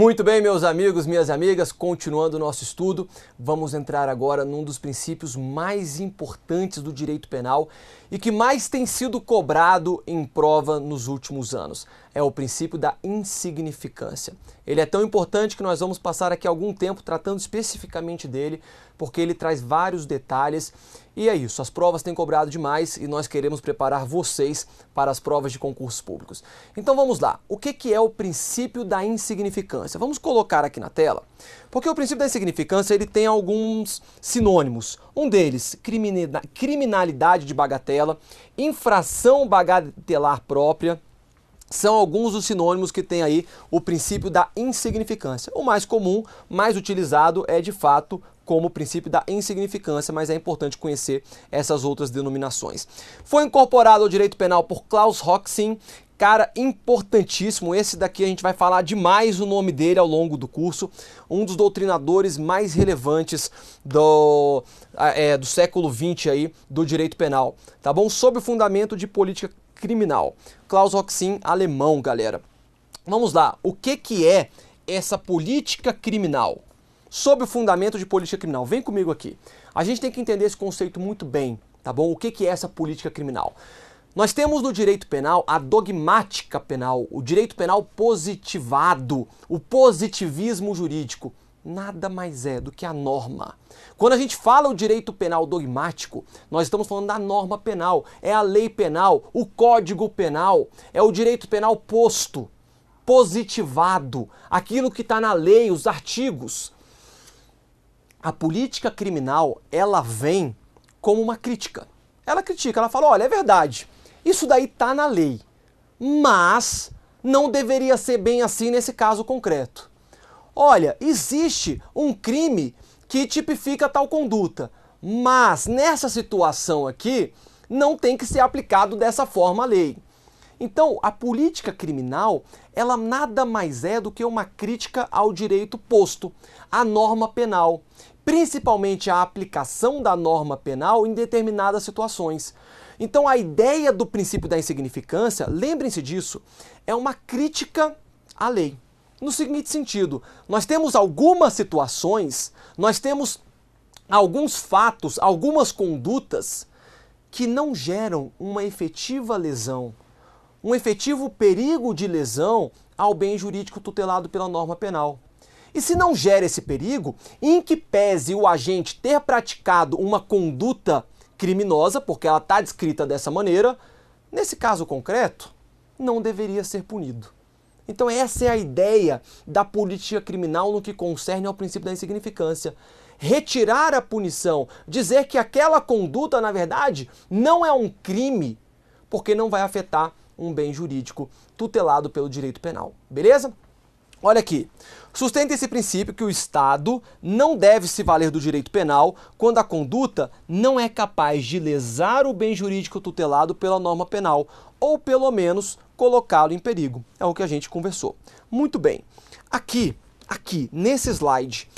Muito bem, meus amigos, minhas amigas, continuando o nosso estudo, vamos entrar agora num dos princípios mais importantes do direito penal e que mais tem sido cobrado em prova nos últimos anos. É o princípio da insignificância. Ele é tão importante que nós vamos passar aqui algum tempo tratando especificamente dele, porque ele traz vários detalhes e é isso, as provas têm cobrado demais e nós queremos preparar vocês para as provas de concursos públicos. Então vamos lá, o que é o princípio da insignificância? Vamos colocar aqui na tela, porque o princípio da insignificância ele tem alguns sinônimos. Um deles, criminalidade de bagatela, infração bagatelar própria, são alguns dos sinônimos que tem aí o princípio da insignificância. O mais comum, mais utilizado é de fato como o princípio da insignificância, mas é importante conhecer essas outras denominações. Foi incorporado ao direito penal por Klaus Roxin, cara importantíssimo, esse daqui a gente vai falar demais o nome dele ao longo do curso, um dos doutrinadores mais relevantes do século XX aí, do direito penal, tá bom? Sob o fundamento de política criminal. Klaus Roxin, alemão, galera. Vamos lá, o que é essa política criminal? Sob o fundamento de política criminal, vem comigo aqui. A gente tem que entender esse conceito muito bem, tá bom? O que é essa política criminal? Nós temos no direito penal a dogmática penal, o direito penal positivado, o positivismo jurídico. Nada mais é do que a norma. Quando a gente fala o direito penal dogmático, nós estamos falando da norma penal, é a lei penal, o código penal, é o direito penal posto, positivado, aquilo que está na lei, os artigos. A política criminal, ela vem como uma crítica. Ela critica, ela fala, olha, é verdade, isso daí está na lei, mas não deveria ser bem assim nesse caso concreto. Olha, existe um crime que tipifica tal conduta, mas nessa situação aqui não tem que ser aplicado dessa forma a lei. Então, a política criminal, ela nada mais é do que uma crítica ao direito posto, à norma penal, principalmente a aplicação da norma penal em determinadas situações. Então, a ideia do princípio da insignificância, lembrem-se disso, é uma crítica à lei. No seguinte sentido, nós temos algumas situações, nós temos alguns fatos, algumas condutas que não geram uma efetiva lesão, um efetivo perigo de lesão ao bem jurídico tutelado pela norma penal. E se não gera esse perigo, em que pese o agente ter praticado uma conduta criminosa, porque ela está descrita dessa maneira, nesse caso concreto, não deveria ser punido. Então essa é a ideia da política criminal no que concerne ao princípio da insignificância. Retirar a punição, dizer que aquela conduta, na verdade, não é um crime, porque não vai afetar um bem jurídico tutelado pelo direito penal. Beleza? Olha aqui, sustenta esse princípio que o Estado não deve se valer do direito penal quando a conduta não é capaz de lesar o bem jurídico tutelado pela norma penal, ou pelo menos colocá-lo em perigo. É o que a gente conversou. Muito bem, aqui, nesse slide,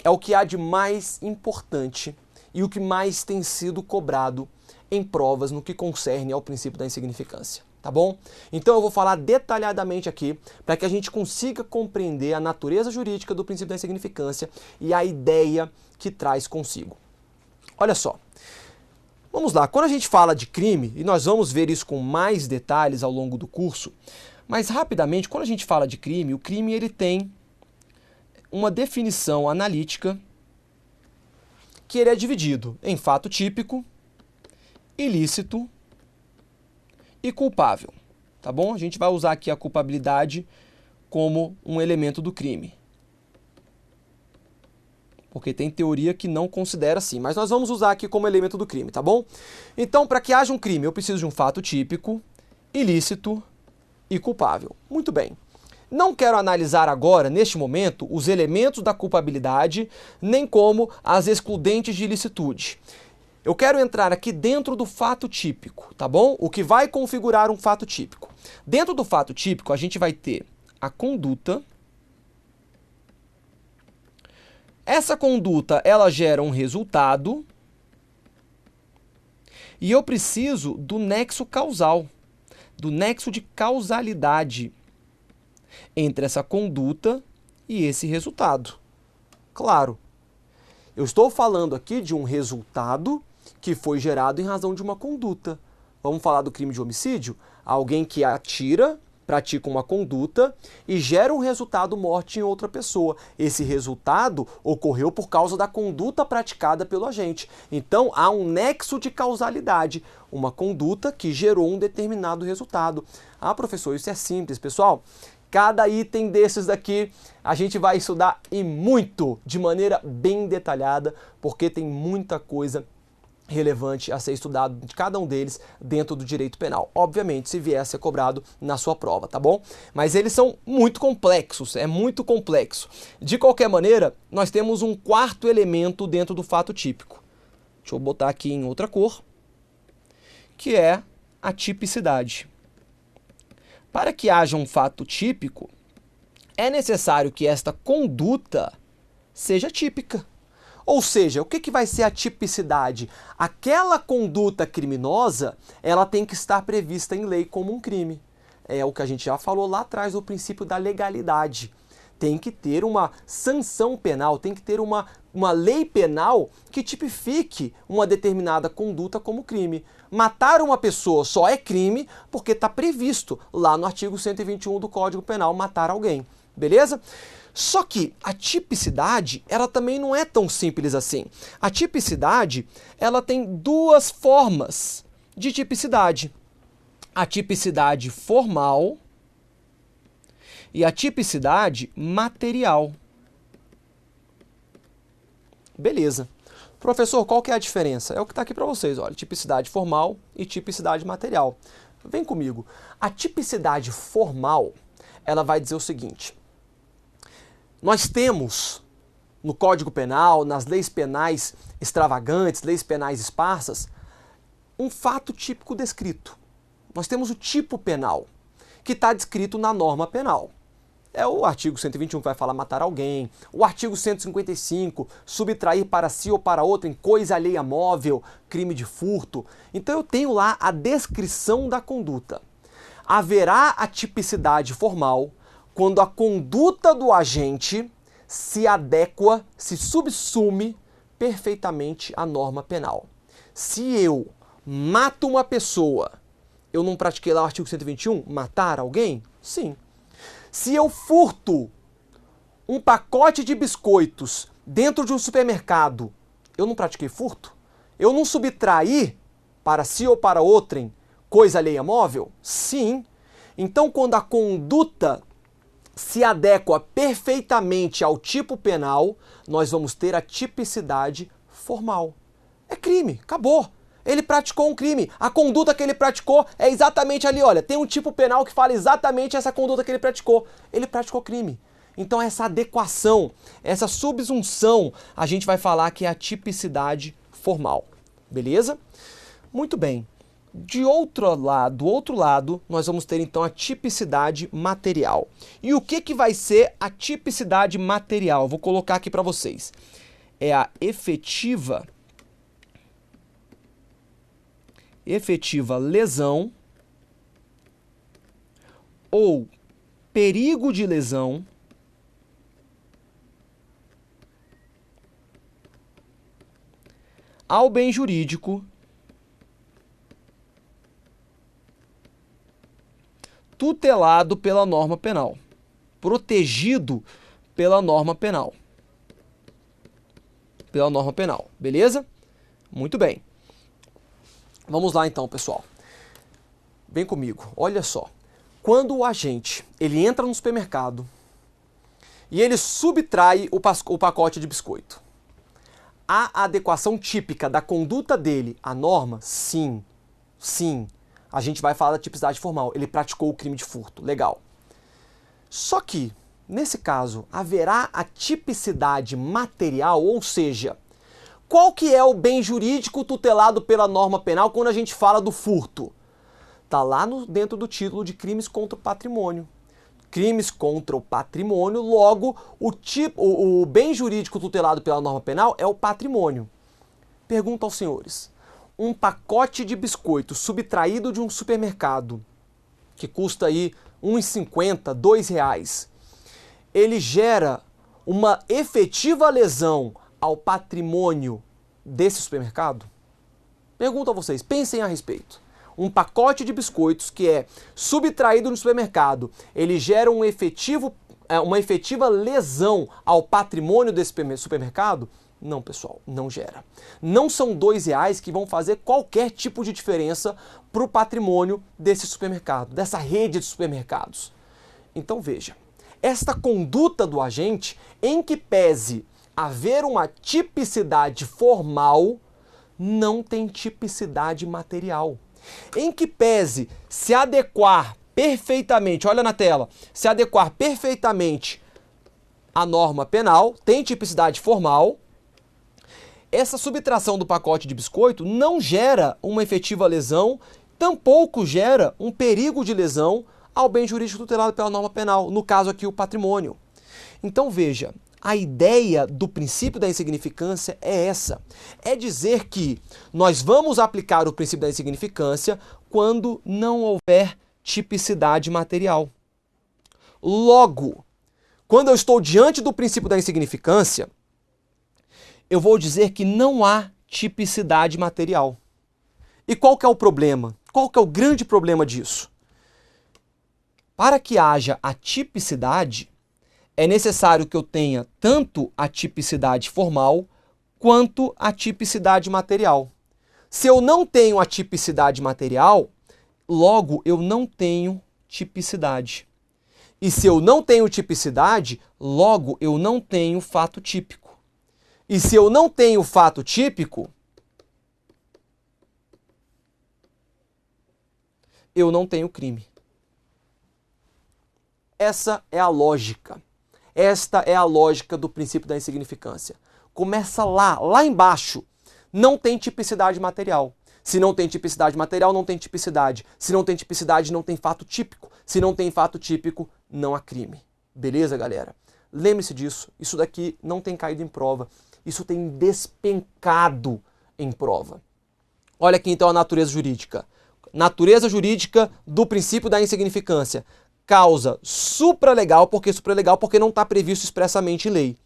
é o que há de mais importante e o que mais tem sido cobrado em provas no que concerne ao princípio da insignificância. Tá bom? Então eu vou falar detalhadamente aqui para que a gente consiga compreender a natureza jurídica do princípio da insignificância e a ideia que traz consigo. Olha só, vamos lá, quando a gente fala de crime, e nós vamos ver isso com mais detalhes ao longo do curso, mas rapidamente, quando a gente fala de crime, o crime ele tem uma definição analítica que ele é dividido em fato típico, ilícito e culpável, tá bom? A gente vai usar aqui a culpabilidade como um elemento do crime. Porque tem teoria que não considera assim, mas nós vamos usar aqui como elemento do crime, tá bom? Então, para que haja um crime, eu preciso de um fato típico, ilícito e culpável. Muito bem. Não quero analisar agora, neste momento, os elementos da culpabilidade, nem como as excludentes de ilicitude. Eu quero entrar aqui dentro do fato típico, tá bom? O que vai configurar um fato típico. Dentro do fato típico, a gente vai ter a conduta. Essa conduta, ela gera um resultado. E eu preciso do nexo causal, do nexo de causalidade entre essa conduta e esse resultado. Claro, eu estou falando aqui de um resultado que foi gerado em razão de uma conduta. Vamos falar do crime de homicídio? Alguém que atira, pratica uma conduta e gera um resultado morte em outra pessoa. Esse resultado ocorreu por causa da conduta praticada pelo agente. Então, há um nexo de causalidade, uma conduta que gerou um determinado resultado. Ah, professor, isso é simples, pessoal. Cada item desses daqui a gente vai estudar e muito, de maneira bem detalhada, porque tem muita coisa relevante a ser estudado de cada um deles dentro do direito penal. Obviamente, se vier a ser cobrado na sua prova, tá bom? Mas eles são muito complexos, é muito complexo. De qualquer maneira, nós temos um quarto elemento dentro do fato típico. Deixa eu botar aqui em outra cor, que é a tipicidade. Para que haja um fato típico, é necessário que esta conduta seja típica. Ou seja, o que vai ser a tipicidade? Aquela conduta criminosa, ela tem que estar prevista em lei como um crime. É o que a gente já falou lá atrás do princípio da legalidade. Tem que ter uma sanção penal, tem que ter uma lei penal que tipifique uma determinada conduta como crime. Matar uma pessoa só é crime porque está previsto lá no artigo 121 do Código Penal matar alguém. Beleza? Só que a tipicidade, ela também não é tão simples assim. A tipicidade, ela tem duas formas de tipicidade. A tipicidade formal e a tipicidade material. Beleza. Professor, qual que é a diferença? É o que está aqui para vocês, olha, tipicidade formal e tipicidade material. Vem comigo. A tipicidade formal, ela vai dizer o seguinte: nós temos no Código Penal, nas leis penais extravagantes, leis penais esparsas, um fato típico descrito. Nós temos o tipo penal, que está descrito na norma penal. É o artigo 121 que vai falar matar alguém, o artigo 155, subtrair para si ou para outro em coisa alheia móvel, crime de furto. Então eu tenho lá a descrição da conduta. Haverá a tipicidade formal quando a conduta do agente se adequa, se subsume perfeitamente à norma penal. Se eu mato uma pessoa, eu não pratiquei lá o artigo 121, matar alguém? Sim. Se eu furto um pacote de biscoitos dentro de um supermercado, eu não pratiquei furto? Eu não subtraí para si ou para outrem coisa alheia móvel? Sim. Então, quando a conduta se adequa perfeitamente ao tipo penal, nós vamos ter a tipicidade formal. É crime, acabou. Ele praticou um crime. A conduta que ele praticou é exatamente ali, olha, tem um tipo penal que fala exatamente essa conduta que ele praticou. Ele praticou crime. Então essa adequação, essa subsunção, a gente vai falar que é a tipicidade formal. Beleza? Muito bem. Do outro lado, nós vamos ter então a tipicidade material. E o que vai ser a tipicidade material? Vou colocar aqui para vocês. É a efetiva lesão ou perigo de lesão ao bem jurídico tutelado pela norma penal, protegido pela norma penal. Beleza? Muito bem. Vamos lá então, pessoal. Vem comigo, olha só. Quando o agente ele entra no supermercado e ele subtrai o pacote de biscoito, a adequação típica da conduta dele à norma? Sim. Sim. A gente vai falar da tipicidade formal. Ele praticou o crime de furto. Legal. Só que, nesse caso, haverá a tipicidade material, ou seja, qual que é o bem jurídico tutelado pela norma penal quando a gente fala do furto? Está lá dentro do título de crimes contra o patrimônio. Crimes contra o patrimônio, logo, o bem jurídico tutelado pela norma penal é o patrimônio. Pergunto aos senhores, um pacote de biscoito subtraído de um supermercado, que custa aí R$ 1,50, R$ 2, ele gera uma efetiva lesão ao patrimônio desse supermercado? Pergunto a vocês, pensem a respeito. Um pacote de biscoitos que é subtraído no supermercado, ele gera uma efetiva lesão ao patrimônio desse supermercado? Não, pessoal, não gera. Não são R$2 que vão fazer qualquer tipo de diferença para o patrimônio desse supermercado, dessa rede de supermercados. Então veja, esta conduta do agente, em que pese haver uma tipicidade formal, não tem tipicidade material. Em que pese se adequar perfeitamente, olha na tela, se adequar perfeitamente à norma penal, tem tipicidade formal, essa subtração do pacote de biscoito não gera uma efetiva lesão, tampouco gera um perigo de lesão ao bem jurídico tutelado pela norma penal, no caso aqui o patrimônio. Então veja, a ideia do princípio da insignificância é essa, é dizer que nós vamos aplicar o princípio da insignificância quando não houver tipicidade material. Logo, quando eu estou diante do princípio da insignificância, eu vou dizer que não há tipicidade material. E qual que é o problema? Qual que é o grande problema disso? Para que haja a tipicidade, é necessário que eu tenha tanto a tipicidade formal quanto a tipicidade material. Se eu não tenho a tipicidade material, logo eu não tenho tipicidade. E se eu não tenho tipicidade, logo eu não tenho fato típico. E se eu não tenho fato típico, eu não tenho crime. Essa é a lógica. Esta é a lógica do princípio da insignificância. Começa lá embaixo. Não tem tipicidade material. Se não tem tipicidade material, não tem tipicidade. Se não tem tipicidade, não tem fato típico. Se não tem fato típico, não há crime. Beleza, galera? Lembre-se disso. Isso daqui não tem caído em prova. Isso tem despencado em prova. Olha aqui então a natureza jurídica. Natureza jurídica do princípio da insignificância. Causa supralegal, porque não está previsto expressamente em lei,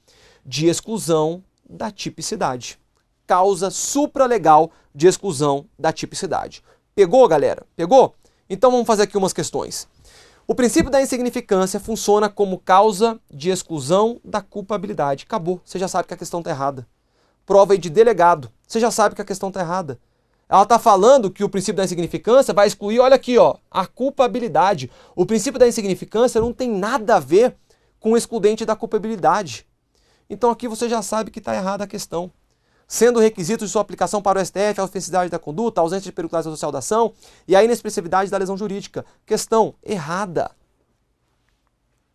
de exclusão da tipicidade. Causa supralegal de exclusão da tipicidade. Pegou, galera? Pegou? Então vamos fazer aqui umas questões. O princípio da insignificância funciona como causa de exclusão da culpabilidade. Acabou. Você já sabe que a questão está errada. Prova aí de delegado. Você já sabe que a questão está errada. Ela está falando que o princípio da insignificância vai excluir, olha aqui, ó, a culpabilidade. O princípio da insignificância não tem nada a ver com o excludente da culpabilidade. Então aqui você já sabe que está errada a questão. Sendo requisitos de sua aplicação para o STF a ofensividade da conduta, a ausência de periculosidade social da ação e a inexpressividade da lesão jurídica. Questão errada.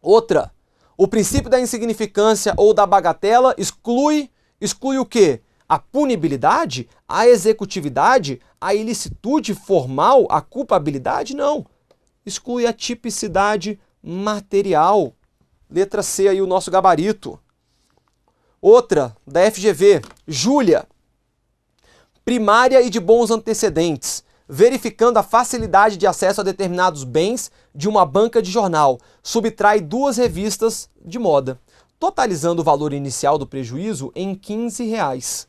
Outra, o princípio da insignificância ou da bagatela exclui o quê? A punibilidade, a executividade, a ilicitude formal, a culpabilidade? Não. Exclui a tipicidade material. Letra C aí, o nosso gabarito. Outra, da FGV, Júlia. Primária e de bons antecedentes, verificando a facilidade de acesso a determinados bens de uma banca de jornal, subtrai 2 revistas de moda, totalizando o valor inicial do prejuízo em R$15.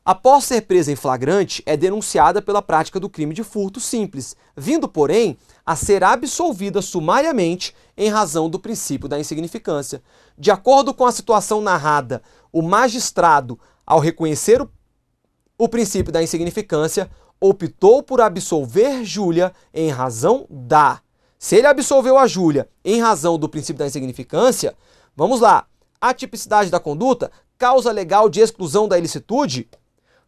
Após ser presa em flagrante, é denunciada pela prática do crime de furto simples, vindo, porém, a ser absolvida sumariamente em razão do princípio da insignificância. De acordo com a situação narrada, o magistrado, ao reconhecer o princípio da insignificância, optou por absolver Júlia em razão da... Se ele absolveu a Júlia em razão do princípio da insignificância, vamos lá, a tipicidade da conduta, causa legal de exclusão da ilicitude,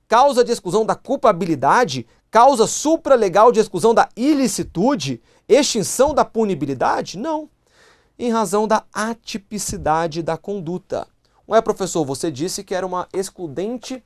causa de exclusão da culpabilidade, causa supralegal de exclusão da ilicitude, extinção da punibilidade? Não. Em razão da atipicidade da conduta. Ué, professor, você disse que era uma excludente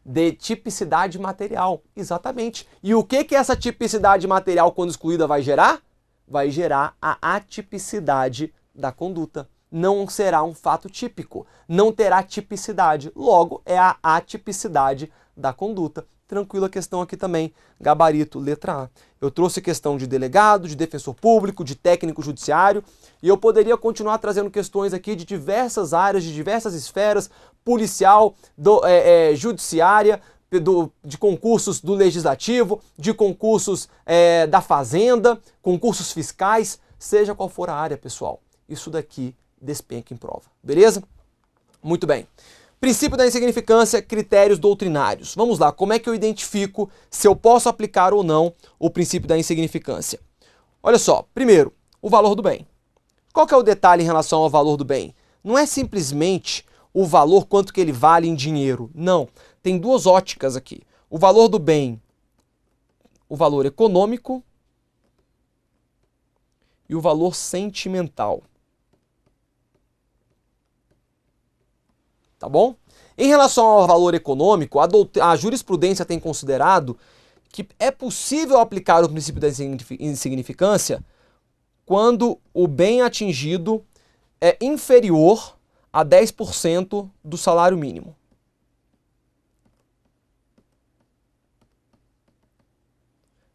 de tipicidade material. Exatamente. E o que essa tipicidade material, quando excluída, vai gerar? Vai gerar a atipicidade da conduta. Não será um fato típico, não terá tipicidade. Logo, é a atipicidade da conduta. Tranquila questão aqui também, gabarito, letra A. Eu trouxe questão de delegado, de defensor público, de técnico judiciário, e eu poderia continuar trazendo questões aqui de diversas áreas, de diversas esferas, policial, judiciária, de concursos do Legislativo, de concursos da Fazenda, concursos fiscais, seja qual for a área, pessoal. Isso daqui despenca em prova, beleza? Muito bem. Princípio da insignificância, critérios doutrinários. Vamos lá, como é que eu identifico se eu posso aplicar ou não o princípio da insignificância? Olha só, primeiro, o valor do bem. Qual que é o detalhe em relação ao valor do bem? Não é simplesmente o valor, quanto que ele vale em dinheiro. Não, tem duas óticas aqui. O valor do bem, o valor econômico e o valor sentimental. Tá bom? Em relação ao valor econômico, a jurisprudência tem considerado que é possível aplicar o princípio da insignificância quando o bem atingido é inferior a 10% do salário mínimo.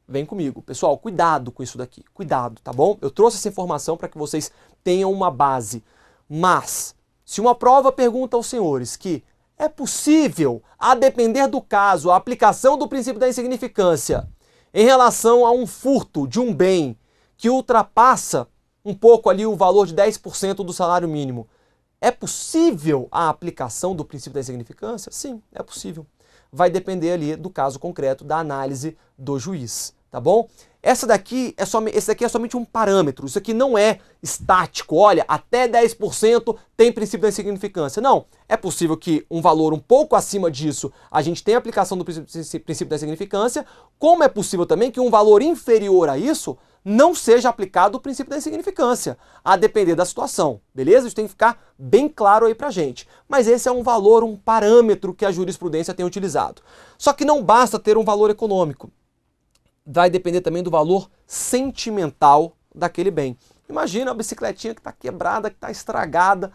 Vem comigo. Pessoal, cuidado com isso daqui. Cuidado, tá bom? Eu trouxe essa informação para que vocês tenham uma base. Mas, se uma prova pergunta aos senhores que é possível, a depender do caso, a aplicação do princípio da insignificância em relação a um furto de um bem que ultrapassa um pouco ali o valor de 10% do salário mínimo, é possível a aplicação do princípio da insignificância? Sim, é possível. Vai depender ali do caso concreto, da análise do juiz, tá bom? Esse daqui é somente um parâmetro, isso aqui não é estático, olha, até 10% tem princípio da insignificância. Não, é possível que um valor um pouco acima disso a gente tenha aplicação do princípio da insignificância, como é possível também que um valor inferior a isso não seja aplicado o princípio da insignificância, a depender da situação, beleza? Isso tem que ficar bem claro aí pra gente. Mas esse é um valor, um parâmetro que a jurisprudência tem utilizado. Só que não basta ter um valor econômico. Vai depender também do valor sentimental daquele bem. Imagina a bicicletinha que está quebrada, que está estragada,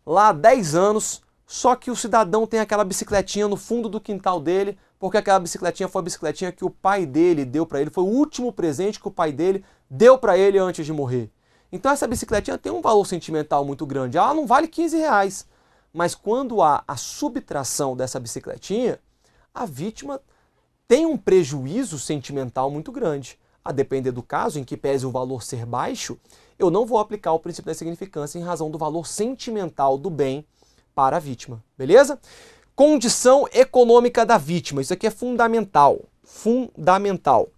lá há 10 anos, só que o cidadão tem aquela bicicletinha no fundo do quintal dele, porque aquela bicicletinha foi a bicicletinha que o pai dele deu para ele, foi o último presente que o pai dele deu para ele antes de morrer. Então essa bicicletinha tem um valor sentimental muito grande, ela não vale 15 reais, mas quando há a subtração dessa bicicletinha, a vítima tem um prejuízo sentimental muito grande. A depender do caso, em que pese o valor ser baixo, eu não vou aplicar o princípio da insignificância em razão do valor sentimental do bem para a vítima, beleza? Condição econômica da vítima, isso aqui é fundamental, fundamental.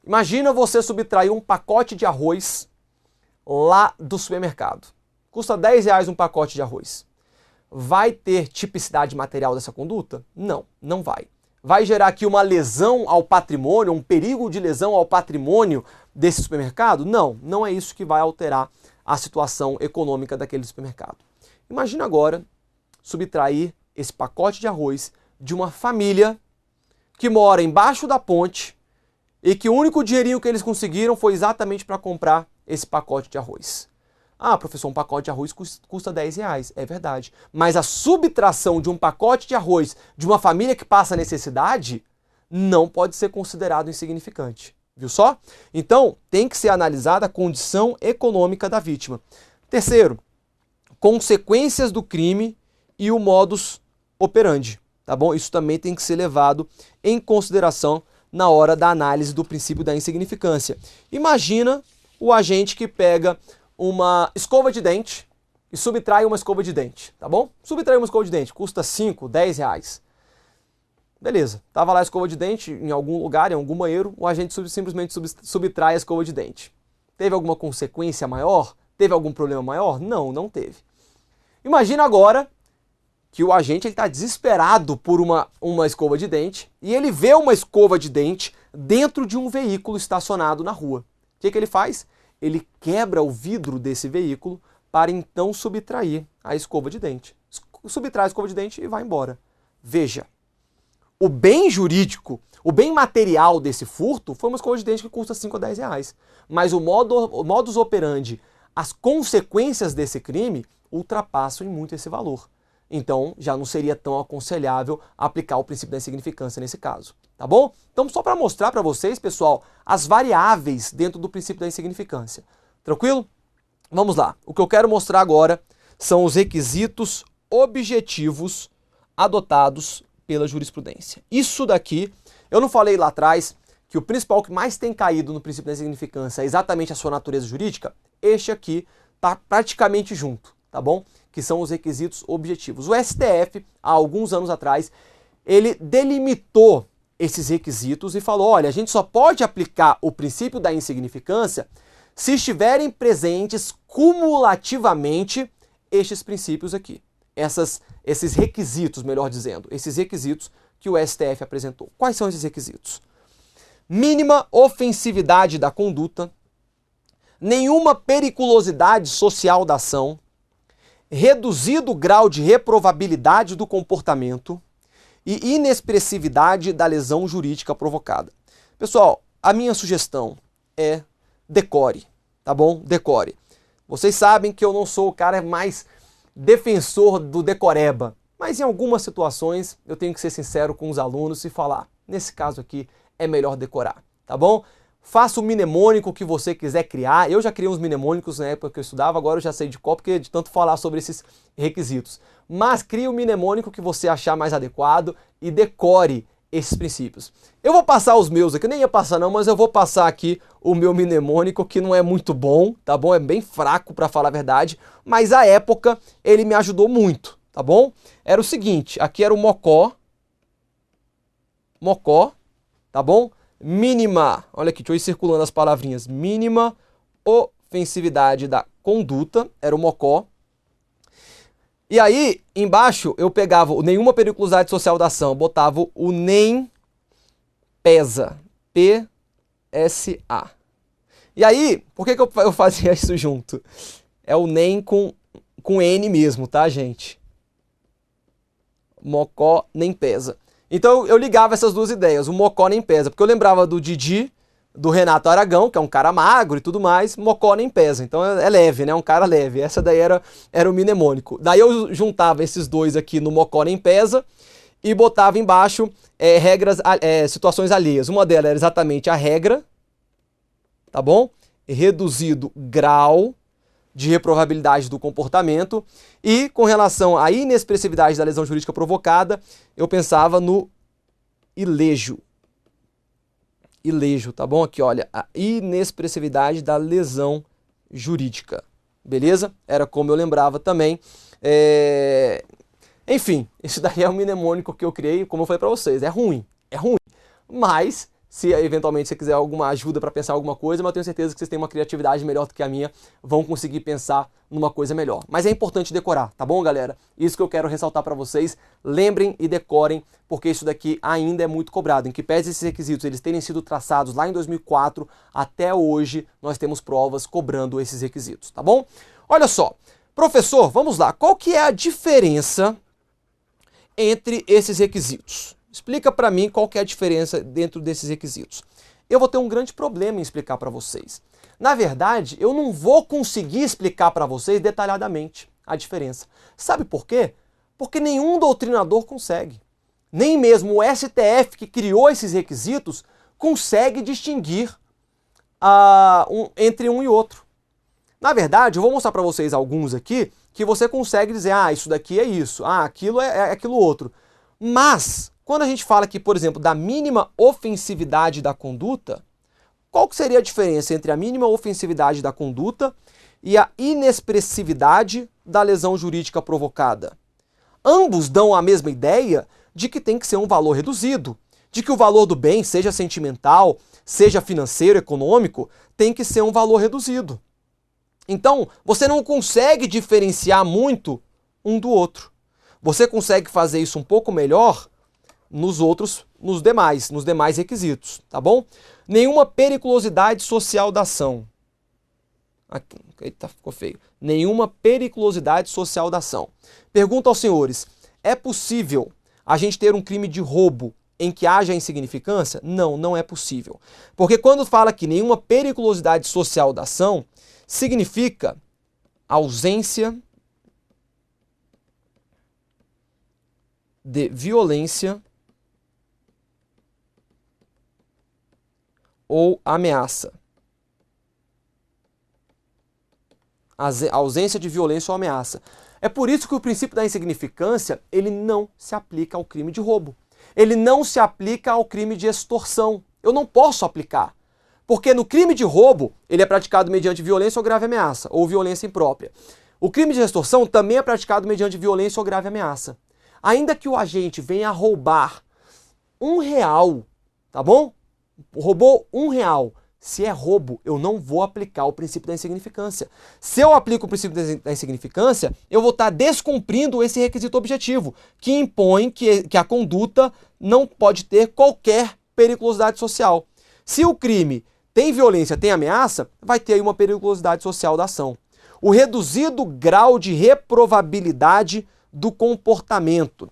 Imagina você subtrair um pacote de arroz lá do supermercado. Custa 10 reais um pacote de arroz. Vai ter tipicidade material dessa conduta? Não, não vai. Vai gerar aqui uma lesão ao patrimônio, um perigo de lesão ao patrimônio desse supermercado? Não, não é isso que vai alterar a situação econômica daquele supermercado. Imagina agora subtrair esse pacote de arroz de uma família que mora embaixo da ponte e que o único dinheirinho que eles conseguiram foi exatamente para comprar esse pacote de arroz. Ah, professor, um pacote de arroz custa 10 reais. É verdade. Mas a subtração de um pacote de arroz de uma família que passa necessidade não pode ser considerado insignificante. Viu só? Então, tem que ser analisada a condição econômica da vítima. Terceiro, consequências do crime e o modus operandi. Tá bom? Isso também tem que ser levado em consideração na hora da análise do princípio da insignificância. Imagina o agente que pega uma escova de dente e subtrai uma escova de dente, tá bom? Subtrai uma escova de dente, custa 5, 10 reais. Beleza, tava lá a escova de dente em algum lugar, em algum banheiro, o agente simplesmente subtrai a escova de dente. Teve alguma consequência maior? Teve algum problema maior? Não, não teve. Imagina agora que o agente está desesperado por uma escova de dente e ele vê uma escova de dente dentro de um veículo estacionado na rua. O que ele faz? Ele quebra o vidro desse veículo para então subtrair a escova de dente. Subtrai a escova de dente e vai embora. Veja, o bem jurídico, o bem material desse furto foi uma escova de dente que custa 5 a 10 reais. Mas o modus operandi, as consequências desse crime ultrapassam em muito esse valor. então já não seria tão aconselhável aplicar o princípio da insignificância nesse caso, tá bom? Então, só para mostrar para vocês, pessoal, as variáveis dentro do princípio da insignificância. Tranquilo? Vamos lá. O que eu quero mostrar agora são os requisitos objetivos adotados pela jurisprudência. Isso daqui, eu não falei lá atrás que o principal que mais tem caído no princípio da insignificância é exatamente a sua natureza jurídica? Este aqui está praticamente junto, tá bom? Que são os requisitos objetivos. O STF, há alguns anos atrás, ele delimitou esses requisitos e falou, olha, a gente só pode aplicar o princípio da insignificância se estiverem presentes cumulativamente estes princípios aqui. Esses requisitos, melhor dizendo, esses requisitos que o STF apresentou. Quais são esses requisitos? Mínima ofensividade da conduta, nenhuma periculosidade social da ação, reduzido grau de reprovabilidade do comportamento e inexpressividade da lesão jurídica provocada. Pessoal, a minha sugestão é decore, tá bom? Decore. Vocês sabem que eu não sou o cara mais defensor do decoreba, mas em algumas situações eu tenho que ser sincero com os alunos e falar, nesse caso aqui é melhor decorar, tá bom? Faça o mnemônico que você quiser criar. Eu já criei uns mnemônicos na época que eu estudava, agora eu já sei de qual, porque de tanto falar sobre esses requisitos. Mas crie o mnemônico que você achar mais adequado e decore esses princípios. Eu vou passar os meus aqui, eu nem ia passar não, mas eu vou passar aqui o meu mnemônico, que não é muito bom, tá bom? É bem fraco para falar a verdade, mas à época ele me ajudou muito, tá bom? Era o seguinte, aqui era o mocó, tá bom? Mínima, olha aqui, deixa eu ir circulando as palavrinhas, mínima ofensividade da conduta, era o mocó. E aí, embaixo, eu pegava o nenhuma periculosidade social da ação, botava o nem pesa, P-S-A. E aí, por que eu fazia isso junto? É o nem com N mesmo, tá, gente? Mocó nem pesa. Então eu ligava essas duas ideias, o mocó nem pesa, porque eu lembrava do Didi, do Renato Aragão, que é um cara magro e tudo mais, mocó nem pesa, então é leve, né, um cara leve, essa daí era o mnemônico. Daí eu juntava esses dois aqui no mocó nem pesa e botava embaixo situações alheias. Uma delas era exatamente a regra, tá bom? Reduzido grau de reprovabilidade do comportamento, e com relação à inexpressividade da lesão jurídica provocada, eu pensava no ilejo. Ilejo, tá bom? Aqui, olha, a inexpressividade da lesão jurídica, beleza? Era como eu lembrava também. Enfim, isso daí é um mnemônico que eu criei, como eu falei para vocês, é ruim, mas se eventualmente você quiser alguma ajuda para pensar alguma coisa, mas eu tenho certeza que vocês têm uma criatividade melhor do que a minha, vão conseguir pensar numa coisa melhor. Mas é importante decorar, tá bom, galera? Isso que eu quero ressaltar para vocês. Lembrem e decorem, porque isso daqui ainda é muito cobrado. Em que pese esses requisitos eles terem sido traçados lá em 2004, até hoje nós temos provas cobrando esses requisitos, tá bom? Olha só, professor, vamos lá. Qual que é a diferença entre esses requisitos? Explica para mim qual que é a diferença dentro desses requisitos. Eu vou ter um grande problema em explicar para vocês. Na verdade, eu não vou conseguir explicar para vocês detalhadamente a diferença. Sabe por quê? Porque nenhum doutrinador consegue. Nem mesmo o STF, que criou esses requisitos, consegue distinguir entre um e outro. Na verdade, eu vou mostrar para vocês alguns aqui que você consegue dizer, isso daqui é isso, aquilo é aquilo outro. Mas, quando a gente fala aqui, por exemplo, da mínima ofensividade da conduta, qual que seria a diferença entre a mínima ofensividade da conduta e a inexpressividade da lesão jurídica provocada? Ambos dão a mesma ideia de que tem que ser um valor reduzido, de que o valor do bem, seja sentimental, seja financeiro, econômico, tem que ser um valor reduzido. Então, você não consegue diferenciar muito um do outro. Você consegue fazer isso um pouco melhor nos demais requisitos, tá bom? Nenhuma periculosidade social da ação. Aqui, eita, ficou feio. Nenhuma periculosidade social da ação. Pergunta aos senhores, é possível a gente ter um crime de roubo em que haja insignificância? Não, não é possível. Porque quando fala que nenhuma periculosidade social da ação, significa ausência de violência ou ameaça. A ausência de violência ou ameaça. É por isso que o princípio da insignificância, ele não se aplica ao crime de roubo. Ele não se aplica ao crime de extorsão. Eu não posso aplicar. Porque no crime de roubo, ele é praticado mediante violência ou grave ameaça, ou violência imprópria. O crime de extorsão também é praticado mediante violência ou grave ameaça. Ainda que o agente venha roubar R$1, tá bom? Roubou R$1. Se é roubo, eu não vou aplicar o princípio da insignificância. Se eu aplico o princípio da insignificância, eu vou estar descumprindo esse requisito objetivo, que impõe que a conduta não pode ter qualquer periculosidade social. Se o crime tem violência, tem ameaça, vai ter aí uma periculosidade social da ação. O reduzido grau de reprovabilidade do comportamento.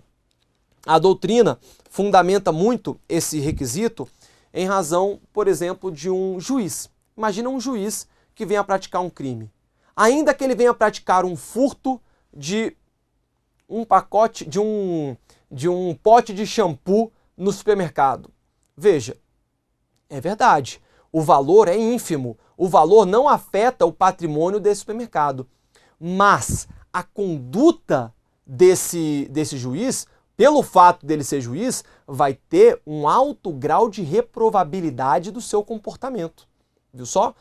A doutrina fundamenta muito esse requisito em razão, por exemplo, de um juiz. Imagina um juiz que venha praticar um crime. Ainda que ele venha praticar um furto de um pacote, de um pote de shampoo no supermercado. Veja, é verdade, o valor é ínfimo, o valor não afeta o patrimônio desse supermercado, mas a conduta desse juiz, pelo fato dele ser juiz, vai ter um alto grau de reprovabilidade do seu comportamento. Viu só?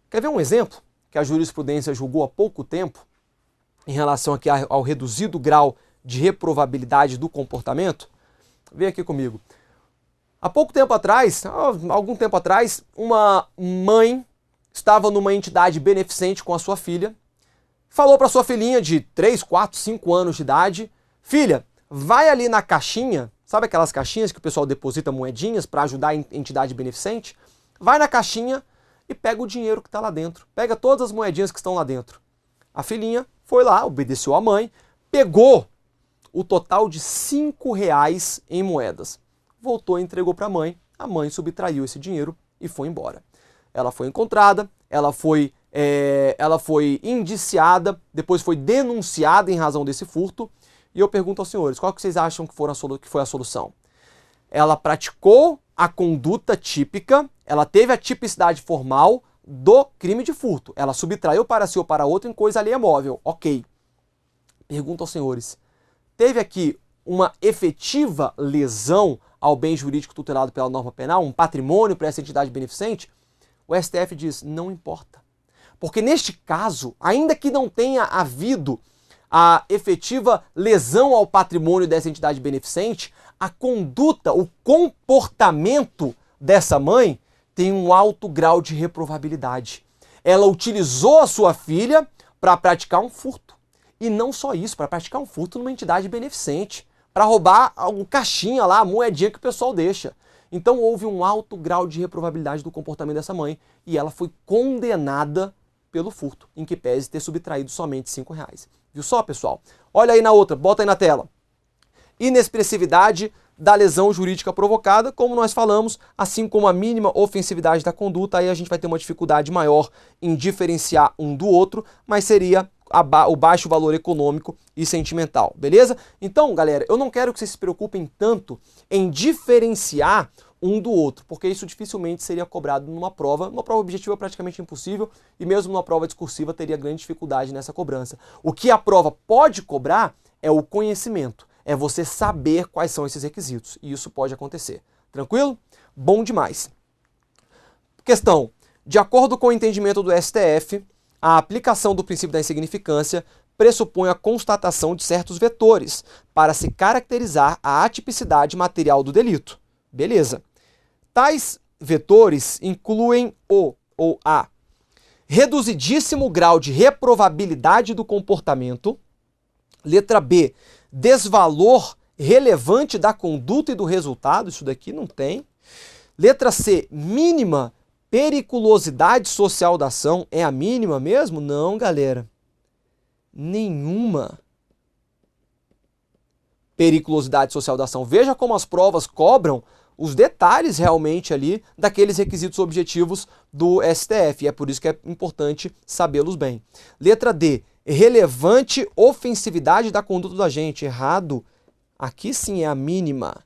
Quer ver um exemplo que a jurisprudência julgou há pouco tempo em relação aqui ao reduzido grau de reprovabilidade do comportamento? Vem aqui comigo. Há pouco tempo atrás, algum tempo atrás, uma mãe estava numa entidade beneficente com a sua filha, falou para sua filhinha de 3, 4, 5 anos de idade: filha, vai ali na caixinha, sabe aquelas caixinhas que o pessoal deposita moedinhas para ajudar a entidade beneficente? Vai na caixinha e pega o dinheiro que está lá dentro. Pega todas as moedinhas que estão lá dentro. A filhinha foi lá, obedeceu à mãe, pegou o total de R$5 em moedas. Voltou e entregou para a mãe subtraiu esse dinheiro e foi embora. Ela foi encontrada, ela foi indiciada, depois foi denunciada em razão desse furto. E eu pergunto aos senhores, qual que vocês acham que foi a solução? Ela praticou a conduta típica, ela teve a tipicidade formal do crime de furto. Ela subtraiu para si ou para outro em coisa alheia móvel. Ok. Pergunto aos senhores, teve aqui uma efetiva lesão ao bem jurídico tutelado pela norma penal, um patrimônio para essa entidade beneficente? O STF diz, não importa. Porque neste caso, ainda que não tenha havido a efetiva lesão ao patrimônio dessa entidade beneficente, a conduta, o comportamento dessa mãe tem um alto grau de reprovabilidade. Ela utilizou a sua filha para praticar um furto. E não só isso, para praticar um furto numa entidade beneficente, para roubar o caixinha lá, a moedinha que o pessoal deixa. Então houve um alto grau de reprovabilidade do comportamento dessa mãe e ela foi condenada pelo furto, em que pese ter subtraído somente R$5. Viu só, pessoal? Olha aí na outra, bota aí na tela. Inexpressividade da lesão jurídica provocada, como nós falamos, assim como a mínima ofensividade da conduta, aí a gente vai ter uma dificuldade maior em diferenciar um do outro, mas seria o baixo valor econômico e sentimental, beleza? Então, galera, eu não quero que vocês se preocupem tanto em diferenciar um do outro, porque isso dificilmente seria cobrado numa prova. Uma prova objetiva é praticamente impossível e mesmo numa prova discursiva teria grande dificuldade nessa cobrança. O que a prova pode cobrar é o conhecimento, é você saber quais são esses requisitos, e isso pode acontecer. Tranquilo? Bom demais. Questão: de acordo com o entendimento do STF, a aplicação do princípio da insignificância pressupõe a constatação de certos vetores para se caracterizar a atipicidade material do delito. Beleza. Tais vetores incluem a reduzidíssimo grau de reprovabilidade do comportamento. Letra B, desvalor relevante da conduta e do resultado. Isso daqui não tem. Letra C, mínima periculosidade social da ação. É a mínima mesmo? Não, galera. Nenhuma periculosidade social da ação. Veja como as provas cobram os detalhes realmente ali daqueles requisitos objetivos do STF. E é por isso que é importante sabê-los bem. Letra D, relevante ofensividade da conduta do agente. Errado. Aqui sim é a mínima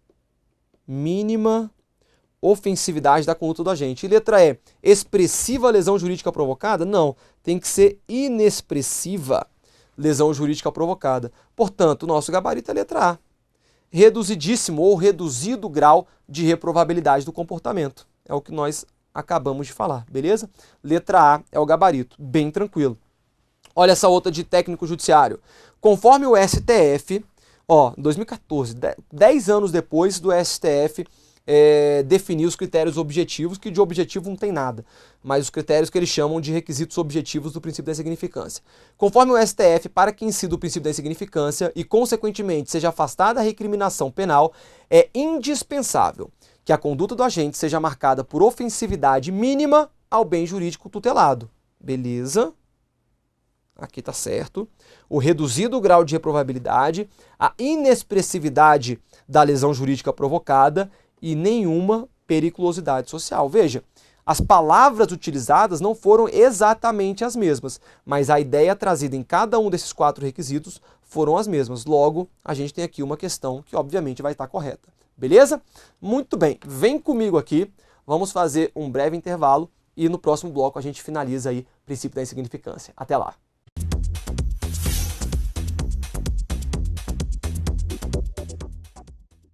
ofensividade da conduta do agente. E letra E, expressiva lesão jurídica provocada? Não, tem que ser inexpressiva lesão jurídica provocada. Portanto, o nosso gabarito é a letra A. Reduzidíssimo ou reduzido grau de reprovabilidade do comportamento. É o que nós acabamos de falar, beleza? Letra A é o gabarito, bem tranquilo. Olha essa outra de técnico judiciário. Conforme o STF, 2014, 10 anos depois do STF definir os critérios objetivos, que de objetivo não tem nada, mas os critérios que eles chamam de requisitos objetivos do princípio da insignificância. Conforme o STF, para que incida o princípio da insignificância e, consequentemente, seja afastada a recriminação penal, é indispensável que a conduta do agente seja marcada por ofensividade mínima ao bem jurídico tutelado. Beleza? Aqui está certo. O reduzido grau de reprovabilidade, a inexpressividade da lesão jurídica provocada e nenhuma periculosidade social. Veja, as palavras utilizadas não foram exatamente as mesmas, mas a ideia trazida em cada um desses 4 requisitos foram as mesmas. Logo, a gente tem aqui uma questão que obviamente vai estar correta. Beleza? Muito bem, vem comigo aqui, vamos fazer um breve intervalo e no próximo bloco a gente finaliza aí o princípio da insignificância. Até lá!